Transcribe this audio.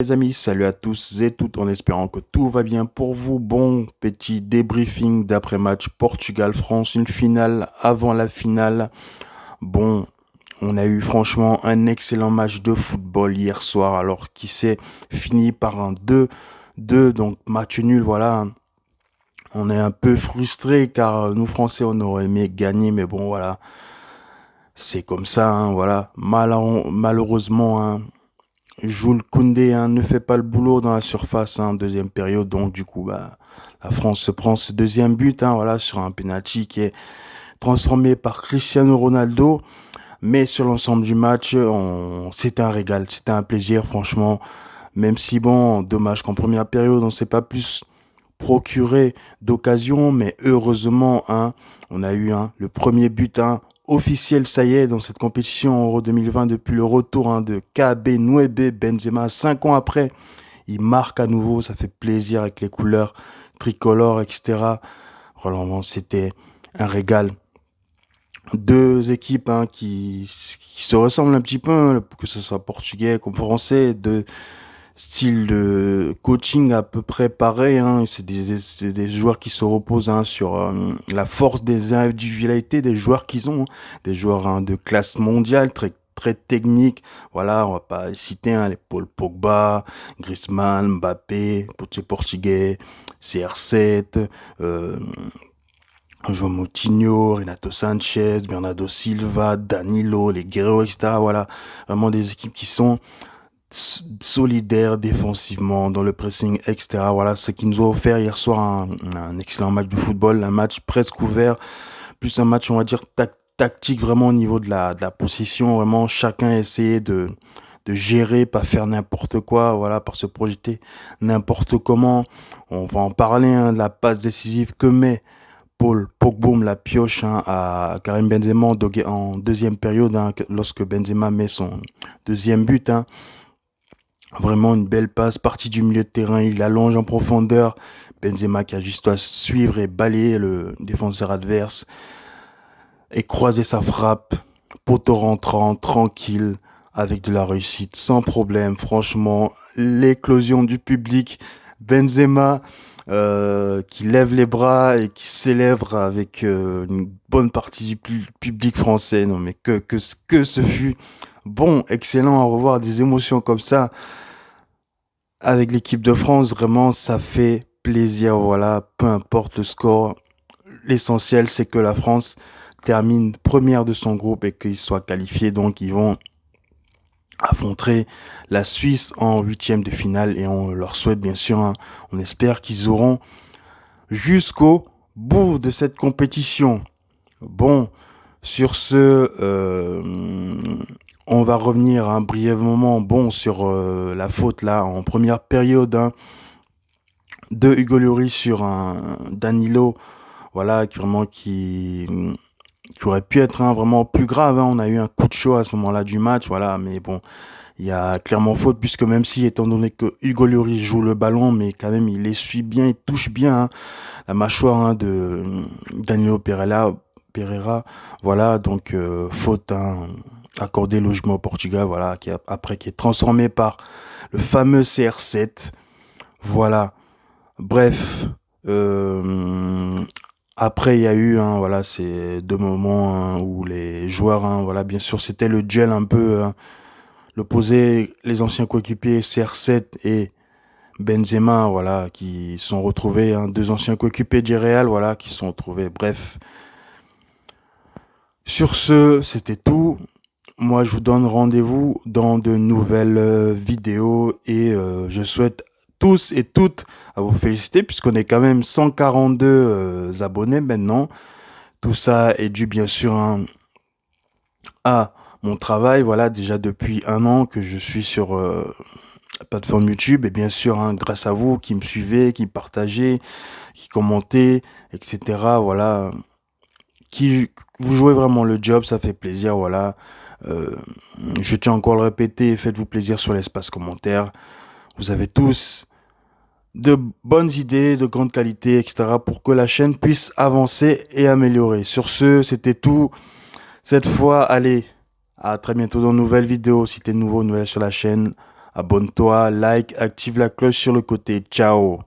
Les amis, salut à tous et toutes en espérant que tout va bien pour vous. Bon petit débriefing d'après-match Portugal-France, une finale avant la finale. Bon, on a eu franchement un excellent match de football hier soir alors qui s'est fini par un 2-2, donc match nul, voilà. On est un peu frustré car nous Français on aurait aimé gagner mais bon voilà, c'est comme ça, hein, voilà. Malheureusement, hein, Jules Koundé, hein, ne fait pas le boulot dans la surface, hein, deuxième période, donc du coup la France se prend ce deuxième but, hein, voilà, sur un penalty qui est transformé par Cristiano Ronaldo. Mais sur l'ensemble du match, c'était un régal, c'était un plaisir franchement. Même si bon, dommage qu'en première période on s'est pas plus procuré d'occasion, mais heureusement, hein, on a eu, hein, le premier but, hein, officiel, ça y est, dans cette compétition Euro 2020 depuis le retour, hein, de KB Nwebe Benzema 5 ans après. Il marque à nouveau, ça fait plaisir avec les couleurs tricolores, etc. Vraiment, c'était un régal. Deux équipes, hein, qui se ressemblent un petit peu, hein, que ce soit portugais comme français, de style de coaching à peu près pareil, hein. C'est des joueurs qui se reposent, hein, sur la force des individualités des joueurs qu'ils ont, hein. Des joueurs, hein, de classe mondiale, très techniques. Voilà, on va pas citer, hein, les Paul Pogba, Griezmann, Mbappé, Potier portugais, CR7, João Moutinho, Renato Sanchez, Bernardo Silva, Danilo, les Guerreros, etc. Voilà, vraiment des équipes qui sont solidaire défensivement dans le pressing, etc. Voilà ce qui nous a offert hier soir un excellent match de football, un match presque ouvert, plus un match, on va dire, tactique, vraiment au niveau de la possession. Vraiment chacun essayait de gérer, pas faire n'importe quoi, voilà, pas se projeter n'importe comment. On va en parler, hein, de la passe décisive que met Paul Pogba, la pioche, hein, à Karim Benzema en deuxième période, hein, lorsque Benzema met son deuxième but, hein. Vraiment une belle passe, partie du milieu de terrain, il allonge en profondeur. Benzema qui a juste à suivre et balayer le défenseur adverse et croiser sa frappe. Poteau rentrant, tranquille, avec de la réussite, sans problème. Franchement, l'éclosion du public. Benzema, qui lève les bras et qui célèbre avec, une bonne partie du public français. Non mais que ce fut bon, excellent à revoir des émotions comme ça avec l'équipe de France. Vraiment, ça fait plaisir. Voilà, peu importe le score, l'essentiel c'est que la France termine première de son groupe et qu'ils soient qualifiés. Donc ils vont affronter la Suisse en huitième de finale et on leur souhaite bien sûr, hein, on espère qu'ils auront jusqu'au bout de cette compétition. Bon, sur ce, on va revenir, hein, brièvement, bon, sur, la faute là en première période, hein, de Hugo Lloris sur un Danilo, voilà, qui aurait pu être, hein, vraiment plus grave, hein. On a eu un coup de chaud à ce moment-là du match, voilà, mais bon, il y a clairement faute puisque même si, étant donné que Hugo Lloris joue le ballon, mais quand même il essuie bien, il touche bien, hein, la mâchoire, hein, de Danilo Pereira, voilà, donc, faute, hein, accordée logiquement au Portugal, voilà, qui est transformé par le fameux CR7, voilà. Bref, après il y a eu, hein, voilà, ces deux moments, hein, où les joueurs, hein, voilà, bien sûr c'était le duel un peu, hein, l'opposé, les anciens coéquipiers CR7 et Benzema, voilà, qui sont retrouvés, hein, deux anciens coéquipiers du Real, voilà, qui sont retrouvés. Bref, sur ce, c'était tout. Moi, je vous donne rendez-vous dans de nouvelles, vidéos et, je souhaite tous et toutes à vous féliciter puisqu'on est quand même 142, abonnés maintenant. Tout ça est dû bien sûr, hein, à mon travail. Voilà, déjà depuis un an que je suis sur, la plateforme YouTube et bien sûr, hein, grâce à vous qui me suivez, qui partagez, qui commentez, etc. Voilà, qui vous jouez vraiment le job, ça fait plaisir. Voilà. Euh, je tiens encore à le répéter, faites-vous plaisir sur l'espace commentaire. Vous avez tous de bonnes idées, de grande qualité, etc. pour que la chaîne puisse avancer et améliorer. Sur ce, c'était tout. Cette fois, allez, à très bientôt dans une nouvelle vidéo. Si t'es nouveau, nouvelle sur la chaîne, Abonne-toi, like, active la cloche sur le côté. Ciao.